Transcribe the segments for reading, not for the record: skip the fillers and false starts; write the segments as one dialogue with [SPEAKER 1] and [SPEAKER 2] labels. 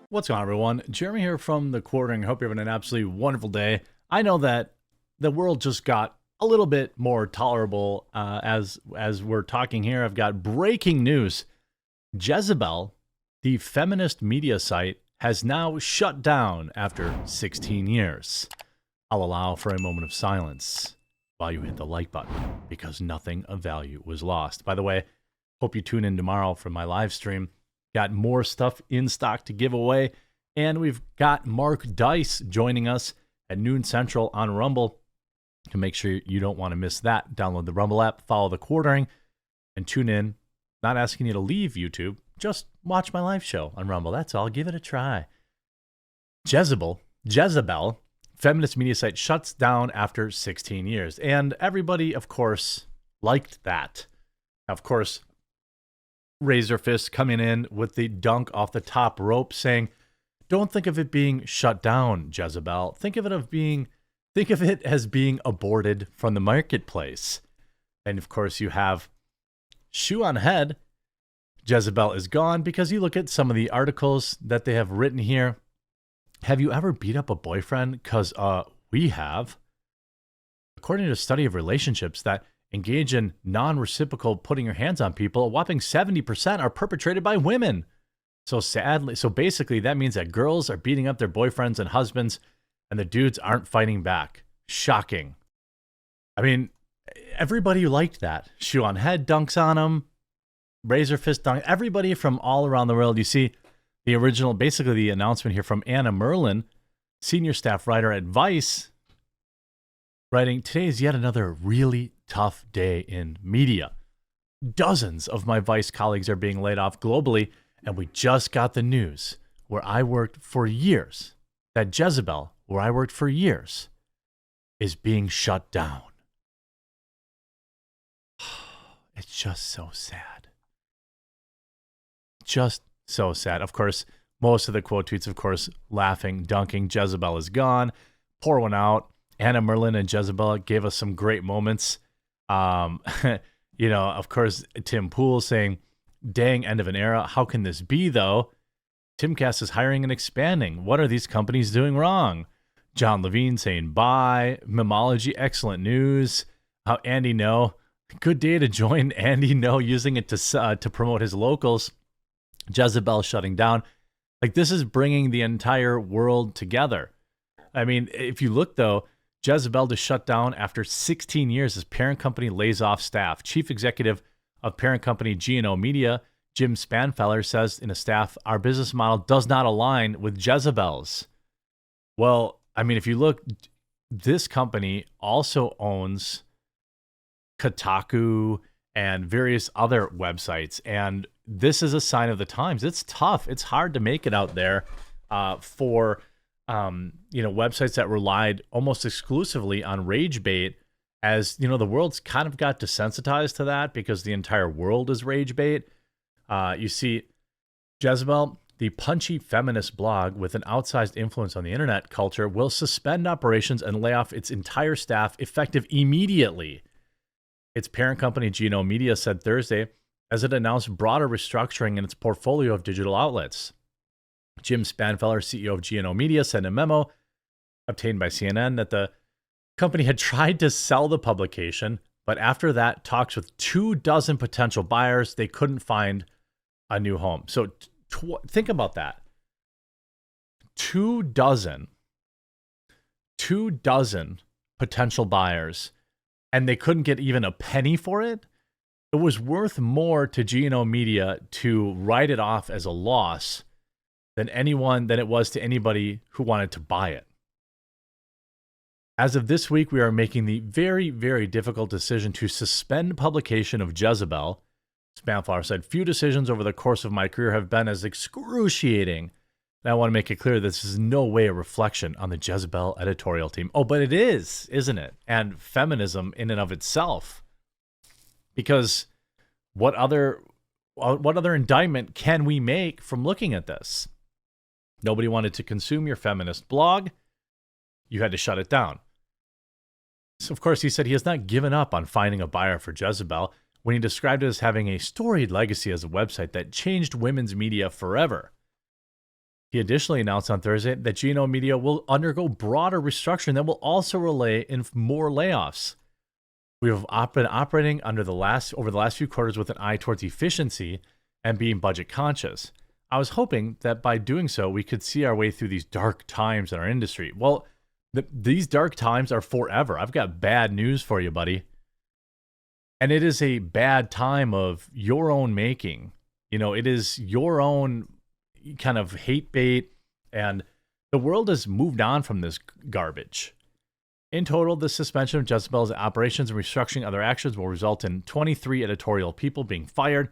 [SPEAKER 1] What's going on, everyone? Jeremy here from The Quartering. Hope you're having an absolutely wonderful day. I know that the world just got a little bit more tolerable as we're talking here. I've got breaking news. Jezebel, the feminist media site, has now shut down after 16 years. I'll allow for a moment of silence while you hit the like button because nothing of value was lost. By the way, hope you tune in tomorrow for my live stream. Got more stuff in stock to give away. And we've got Mark Dice joining us at noon Central on Rumble. To make sure you don't want to miss that, download the Rumble app, follow The Quartering, and tune in. Not asking you to leave YouTube, just watch my live show on Rumble. That's all. Give it a try. Jezebel, feminist media site, shuts down after 16 years. And everybody, of course, liked that. Of course, Razorfist coming in with the dunk off the top rope saying, don't think of it being shut down, Jezebel. Think of it as being aborted from the marketplace. And of course you have Shoe0nhead. Jezebel is gone because you look at some of the articles that they have written here. Have you ever beat up a boyfriend? Because we have. According to a study of relationships that engage in non-reciprocal putting your hands on people, a whopping 70% are perpetrated by women. So basically that means that girls are beating up their boyfriends and husbands and the dudes aren't fighting back. Shocking. I mean, everybody liked that. Shoe0nhead dunks on him. Razorfist dunk. Everybody from all around the world. You see the original, basically the announcement here from Anna Merlin, senior staff writer at Vice, writing, today is yet another really tough day in media. Dozens of my Vice colleagues are being laid off globally, and we just got the news where I worked for years, that Jezebel, where I worked for years, is being shut down. It's just so sad. Just so sad. Of course, most of the quote tweets, of course, laughing, dunking, Jezebel is gone. Pour one out. Anna Merlin and Jezebel gave us some great moments. Of course, Tim Pool saying, dang, end of an era. How can this be, though? Timcast is hiring and expanding. What are these companies doing wrong? John Levine saying, bye. Memology, excellent news. How Andy No. Good day to join Andy No, using it to promote his locals. Jezebel shutting down. Like, this is bringing the entire world together. I mean, if you look, though, Jezebel to shut down after 16 years as parent company lays off staff. Chief executive of parent company G&O Media, Jim Spanfeller, says in a staff, our business model does not align with Jezebel's. Well, I mean, if you look, this company also owns Kotaku and various other websites. And this is a sign of the times. It's tough. It's hard to make it out there for websites that relied almost exclusively on rage bait, as the world's kind of got desensitized to that because the entire world is rage bait. You see, Jezebel, the punchy feminist blog with an outsized influence on the internet culture, will suspend operations and lay off its entire staff effective immediately. Its parent company, G&O Media, said Thursday as it announced broader restructuring in its portfolio of digital outlets. Jim Spanfeller, CEO of G&O Media, said in a memo obtained by CNN that the company had tried to sell the publication, but after that talks with 24 potential buyers, they couldn't find a new home. So think about that. 24 potential buyers, and they couldn't get even a penny for it. It was worth more to G&O Media to write it off as a loss than it was to anybody who wanted to buy it. As of this week, we are making the very, very difficult decision to suspend publication of Jezebel. Spanfeller said, few decisions over the course of my career have been as excruciating. And I want to make it clear this is no way a reflection on the Jezebel editorial team. Oh, but it is, isn't it? And feminism in and of itself. Because what other indictment can we make from looking at this? Nobody wanted to consume your feminist blog. You had to shut it down. So, of course, he said he has not given up on finding a buyer for Jezebel when he described it as having a storied legacy as a website that changed women's media forever. He additionally announced on Thursday that G&O Media will undergo broader restructuring that will also relate in more layoffs. We have been operating over the last few quarters with an eye towards efficiency and being budget conscious. I was hoping that by doing so, we could see our way through these dark times in our industry. Well, these dark times are forever. I've got bad news for you, buddy. And it is a bad time of your own making. You know, it is your own kind of hate bait, and the world has moved on from this garbage. In total, the suspension of Jezebel's operations and restructuring other actions will result in 23 editorial people being fired.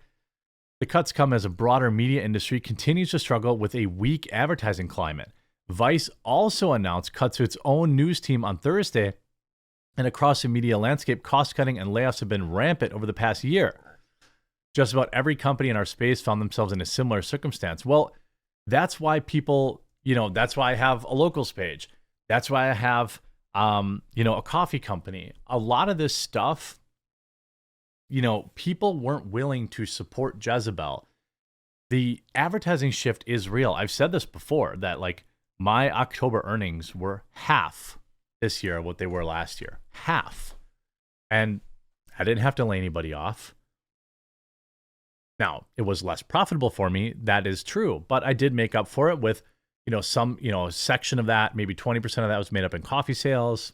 [SPEAKER 1] The cuts come as a broader media industry continues to struggle with a weak advertising climate. Vice also announced cuts to its own news team on Thursday, and across the media landscape, cost-cutting and layoffs have been rampant over the past year. Just about every company in our space found themselves in a similar circumstance. Well, that's why people, that's why I have a locals page. That's why I have, a coffee company. A lot of this stuff, people weren't willing to support Jezebel. The advertising shift is real. I've said this before, that like my October earnings were half this year of what they were last year. Half. And I didn't have to lay anybody off. Now, it was less profitable for me. That is true. But I did make up for it with, some, a section of that, maybe 20% of that was made up in coffee sales.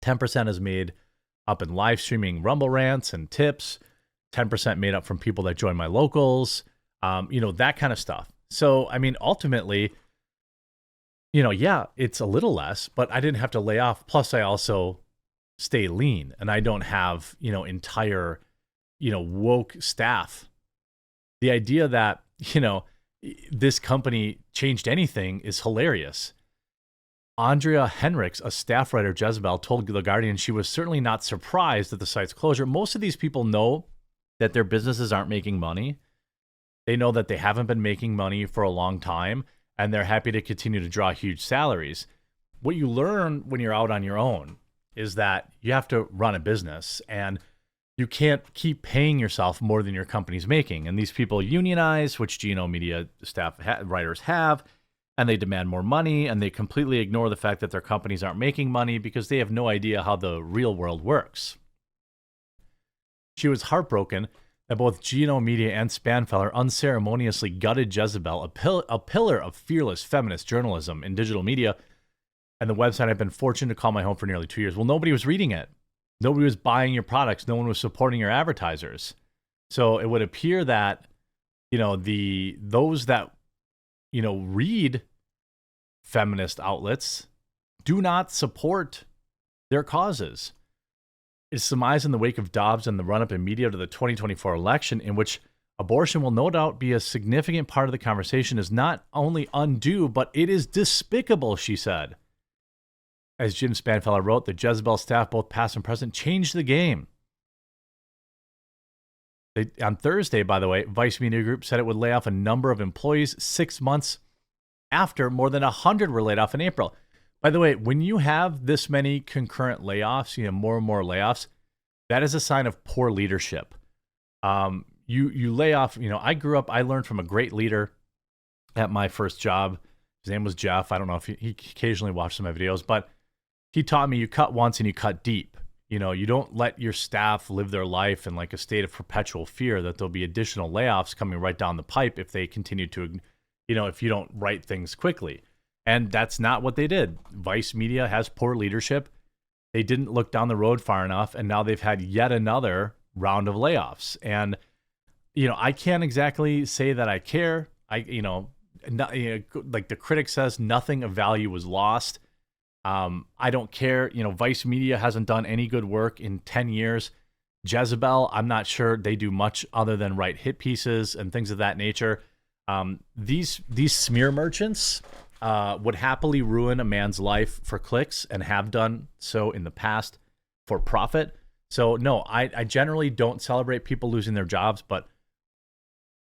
[SPEAKER 1] 10% is made up in live streaming Rumble rants and tips. 10% made up from people that join my locals, that kind of stuff. So, I mean, ultimately, it's a little less, but I didn't have to lay off. Plus, I also stay lean, and I don't have, entire, woke staff. The idea that, this company changed anything is hilarious. Andrea Henrichs, a staff writer at Jezebel, told The Guardian she was certainly not surprised at the site's closure. Most of these people know that their businesses aren't making money. They know that they haven't been making money for a long time, and they're happy to continue to draw huge salaries. What you learn when you're out on your own is that you have to run a business, and you can't keep paying yourself more than your company's making. And these people unionize, which G&O Media staff writers have, and they demand more money, and they completely ignore the fact that their companies aren't making money because they have no idea how the real world works. She was heartbroken that both G&O Media and Spanfeller unceremoniously gutted Jezebel, a pillar of fearless feminist journalism in digital media, and the website I've been fortunate to call my home for nearly 2 years. Well, nobody was reading it. Nobody was buying your products. No one was supporting your advertisers. So it would appear that, those that, read feminist outlets do not support their causes. It's surmised in the wake of Dobbs and the run-up in media to the 2024 election, in which abortion will no doubt be a significant part of the conversation, is not only undue, but it is despicable, she said. As Jim Spanfeller wrote, the Jezebel staff, both past and present, changed the game. On Thursday, by the way, Vice Media Group said it would lay off a number of employees 6 months after more than 100 were laid off in April. By the way, when you have this many concurrent layoffs, more and more layoffs, that is a sign of poor leadership. You lay off, I learned from a great leader at my first job. His name was Jeff. I don't know if he occasionally watched some of my videos, but he taught me you cut once and you cut deep. You don't let your staff live their life in like a state of perpetual fear that there'll be additional layoffs coming right down the pipe if they continue to, if you don't write things quickly. And that's not what they did. Vice Media has poor leadership. They didn't look down the road far enough, and now they've had yet another round of layoffs. And, I can't exactly say that I care. Like the critic says, nothing of value was lost. I don't care. Vice Media hasn't done any good work in 10 years. Jezebel, I'm not sure they do much other than write hit pieces and things of that nature. These smear merchants would happily ruin a man's life for clicks and have done so in the past for profit. So no, I generally don't celebrate people losing their jobs, but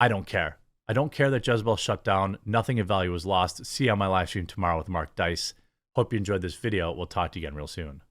[SPEAKER 1] I don't care. I don't care that Jezebel shut down. Nothing of value was lost. See you on my live stream tomorrow with Mark Dice. Hope you enjoyed this video. We'll talk to you again real soon.